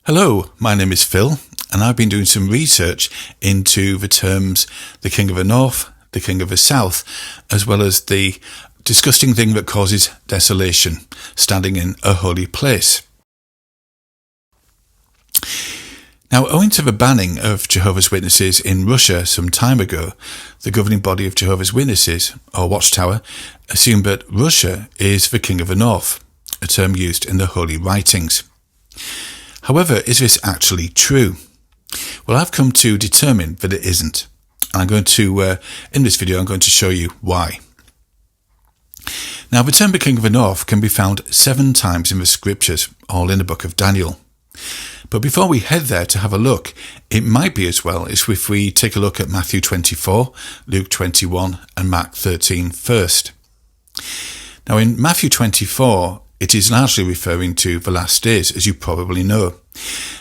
Hello, my name is Phil, and I've been doing some research into the terms the King of the North, the King of the South, as well as the disgusting thing that causes desolation, standing in a holy place. Now, owing to the banning of Jehovah's Witnesses in Russia some time ago, the governing body of Jehovah's Witnesses, or Watchtower, assumed that Russia is the King of the North, a term used in the Holy Writings. However, is this actually true? Well, I've come to determine that it isn't. And I'm going to, in this video, I'm going to show you why. Now, the term the King of the North can be found 7 times in the scriptures, all in the book of Daniel. But before we head there to have a look, it might be as well as if we take a look at Matthew 24, Luke 21 and Mark 13 first. Now, in Matthew 24, it is largely referring to the last days, as you probably know,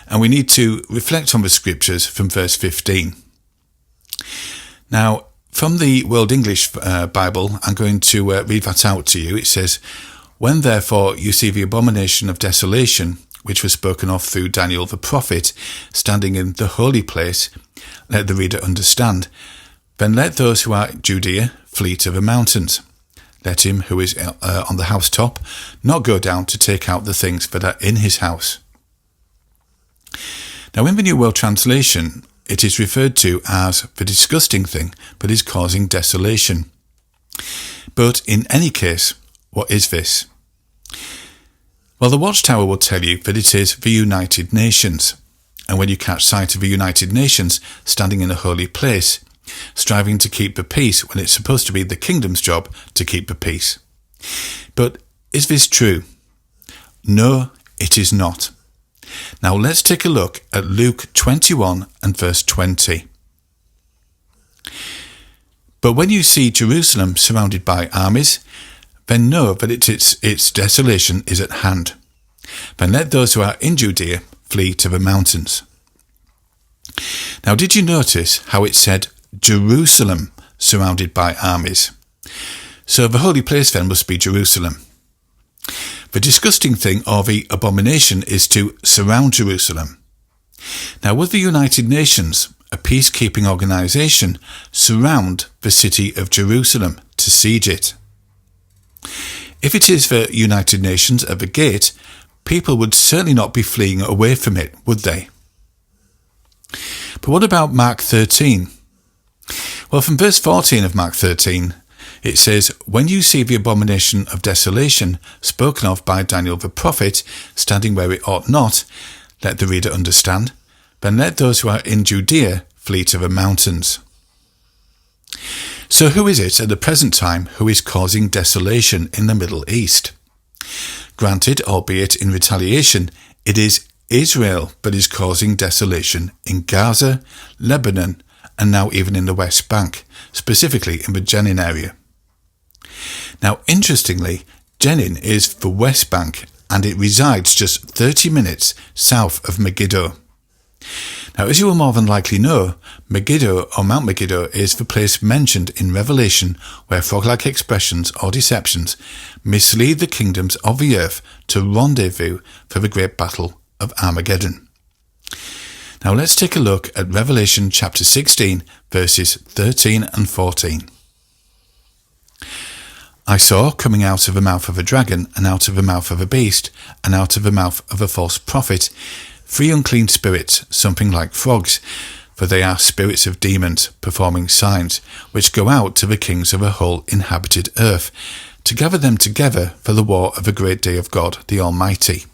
and we need to reflect on the scriptures from verse 15. Now, from the World English Bible, I'm going to read that out to you. It says, "When therefore you see the abomination of desolation, which was spoken of through Daniel the prophet, standing in the holy place, let the reader understand. Then let those who are at Judea flee to the mountains. Let him who is on the housetop not go down to take out the things that are in his house." Now, in the New World Translation, it is referred to as the disgusting thing that is causing desolation. But in any case, what is this? Well, the Watchtower will tell you that it is the United Nations. And when you catch sight of the United Nations standing in a holy place, striving to keep the peace when it's supposed to be the kingdom's job to keep the peace. But is this true? No, it is not. Now let's take a look at Luke 21 and verse 20. "But when you see Jerusalem surrounded by armies, then know that its desolation is at hand. Then let those who are in Judea flee to the mountains." Now, did you notice how it said Jerusalem surrounded by armies? So the holy place then must be Jerusalem. The disgusting thing, or the abomination, is to surround Jerusalem. Now, would the United Nations, a peacekeeping organisation, surround the city of Jerusalem to siege it? If it is the United Nations at the gate, people would certainly not be fleeing away from it, would they? But what about Mark 13? Well, from verse 14 of Mark 13, it says, "When you see the abomination of desolation spoken of by Daniel the prophet, standing where it ought not, let the reader understand, then let those who are in Judea flee to the mountains." So who is it at the present time who is causing desolation in the Middle East? Granted, albeit in retaliation, it is Israel that is causing desolation in Gaza, Lebanon, and now even in the West Bank, specifically in the Jenin area. Now, interestingly, Jenin is the West Bank, and it resides just 30 minutes south of Megiddo. Now, as you will more than likely know, Megiddo or Mount Megiddo is the place mentioned in Revelation where frog-like expressions or deceptions mislead the kingdoms of the earth to rendezvous for the great battle of Armageddon. Now let's take a look at Revelation chapter 16, verses 13 and 14. "I saw coming out of the mouth of a dragon, and out of the mouth of a beast, and out of the mouth of a false prophet, 3 unclean spirits, something like frogs, for they are spirits of demons, performing signs, which go out to the kings of the whole inhabited earth, to gather them together for the war of the great day of God the Almighty."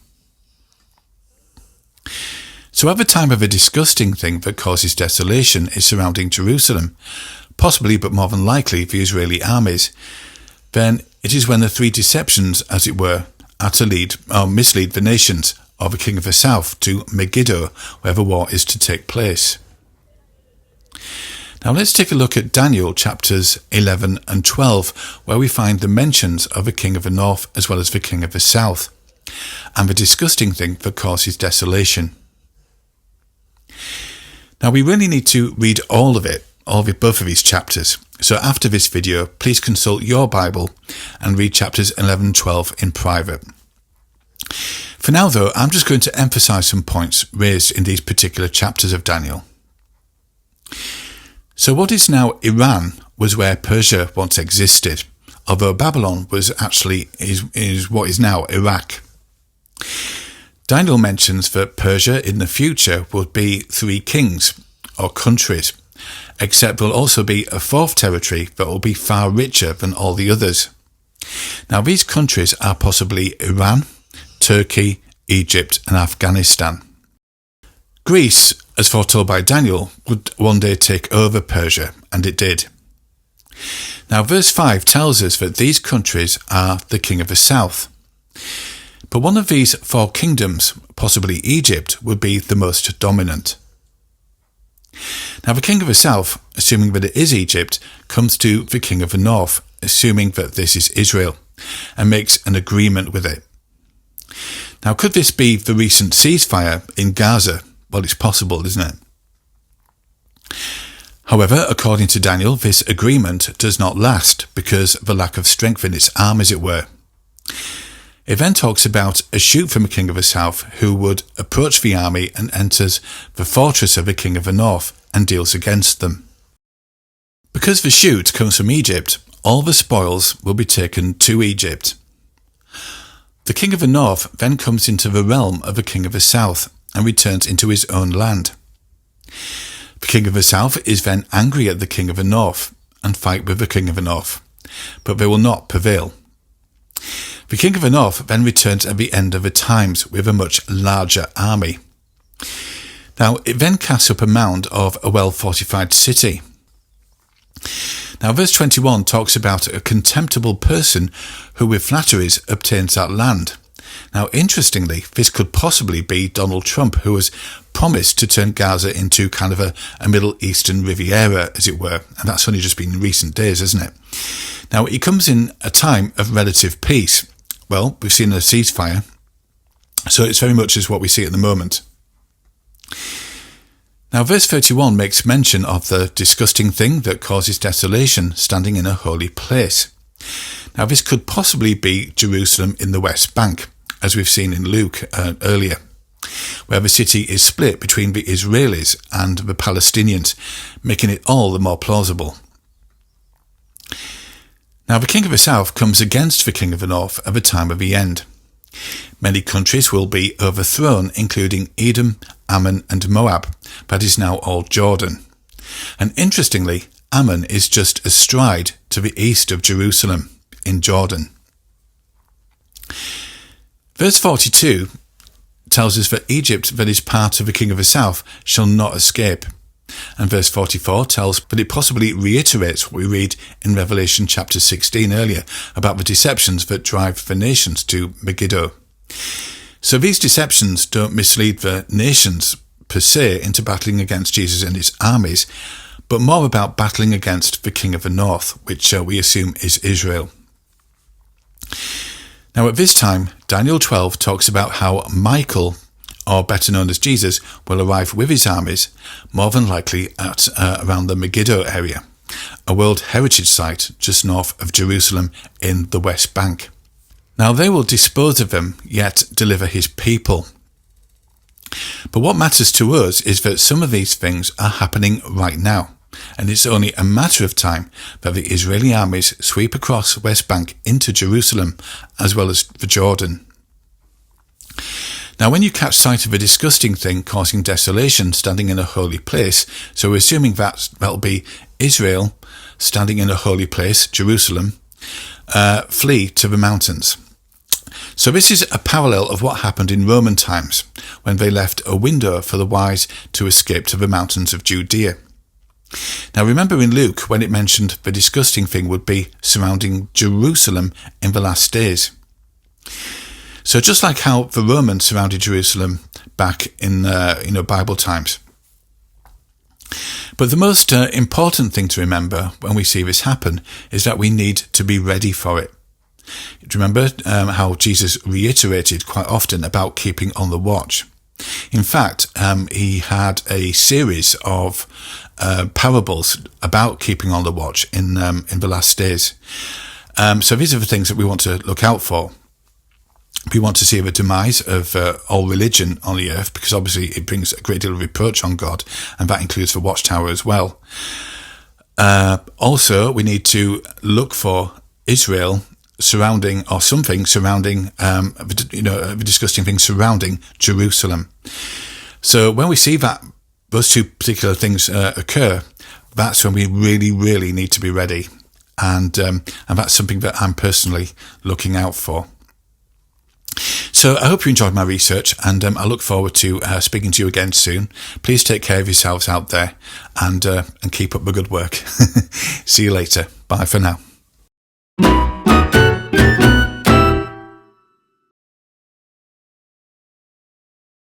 So at the time of a disgusting thing that causes desolation is surrounding Jerusalem, possibly but more than likely the Israeli armies, then it is when the 3 deceptions, as it were, are to lead or mislead the nations or the king of the south to Megiddo, where the war is to take place. Now let's take a look at Daniel chapters 11 and 12, where we find the mentions of the king of the north as well as the king of the south, and the disgusting thing that causes desolation. Now we really need to read all of both of these chapters. So after this video, please consult your Bible and read chapters 11 and 12 in private. For now, though, I'm just going to emphasize some points raised in these particular chapters of Daniel. So what is now Iran was where Persia once existed, although Babylon was actually is what is now Iraq. Daniel mentions that Persia in the future would be 3 kings or countries, except there will also be a 4th territory that will be far richer than all the others. Now these countries are possibly Iran, Turkey, Egypt and Afghanistan. Greece, as foretold by Daniel, would one day take over Persia, and it did. Now verse 5 tells us that these countries are the king of the south. But one of these 4 kingdoms, possibly Egypt, would be the most dominant. Now the king of the south, assuming that it is Egypt, comes to the king of the north, assuming that this is Israel, and makes an agreement with it. Now could this be the recent ceasefire in Gaza? Well, it's possible, isn't it? However, according to Daniel, this agreement does not last because of the lack of strength in its arm, as it were. It then talks about a shoot from the king of the south who would approach the army and enters the fortress of the king of the north and deals against them. Because the shoot comes from Egypt, all the spoils will be taken to Egypt. The king of the north then comes into the realm of the king of the south and returns into his own land. The king of the south is then angry at the king of the north and fight with the king of the north, but they will not prevail. The king of the north then returns at the end of the times with a much larger army. Now it then casts up a mound of a well-fortified city. Now verse 21 talks about a contemptible person who with flatteries obtains that land. Now interestingly, this could possibly be Donald Trump, who has promised to turn Gaza into kind of a Middle Eastern Riviera, as it were, and that's only just been in recent days, isn't it? Now he comes in a time of relative peace. Well, we've seen a ceasefire, so it's very much as what we see at the moment. Now verse 31 makes mention of the disgusting thing that causes desolation, standing in a holy place. Now this could possibly be Jerusalem in the West Bank, as we've seen in Luke earlier, where the city is split between the Israelis and the Palestinians, making it all the more plausible. Now the king of the south comes against the king of the north at the time of the end. Many countries will be overthrown, including Edom, Ammon and Moab. That is now all Jordan. And interestingly, Ammon is just astride to the east of Jerusalem, in Jordan. Verse 42 tells us that Egypt, that is part of the king of the south, shall not escape. And verse 44 tells that it possibly reiterates what we read in Revelation chapter 16 earlier about the deceptions that drive the nations to Megiddo. So these deceptions don't mislead the nations per se into battling against Jesus and his armies, but more about battling against the king of the north, which we assume is Israel. Now at this time, Daniel 12 talks about how Michael, or better known as Jesus, will arrive with his armies, more than likely at around the Megiddo area, a World Heritage Site just north of Jerusalem in the West Bank. Now they will dispose of them, yet deliver his people. But what matters to us is that some of these things are happening right now, and it's only a matter of time that the Israeli armies sweep across West Bank into Jerusalem, as well as the Jordan. Now when you catch sight of a disgusting thing causing desolation standing in a holy place, so we're assuming that'll be Israel standing in a holy place, Jerusalem, flee to the mountains. So this is a parallel of what happened in Roman times, when they left a window for the wise to escape to the mountains of Judea. Now remember in Luke when it mentioned the disgusting thing would be surrounding Jerusalem in the last days. So just like how the Romans surrounded Jerusalem back in Bible times. But the most important thing to remember when we see this happen is that we need to be ready for it. Remember how Jesus reiterated quite often about keeping on the watch. In fact, he had a series of parables about keeping on the watch in the last days. So these are the things that we want to look out for. We want to see the demise of all religion on the earth, because obviously it brings a great deal of reproach on God, and that includes the Watchtower as well. Also, we need to look for Israel surrounding, or something surrounding, the disgusting things surrounding Jerusalem. So when we see that those two particular things occur, that's when we really, really need to be ready, and that's something that I'm personally looking out for. So I hope you enjoyed my research, and I look forward to speaking to you again soon. Please take care of yourselves out there, and keep up the good work. See you later. Bye for now.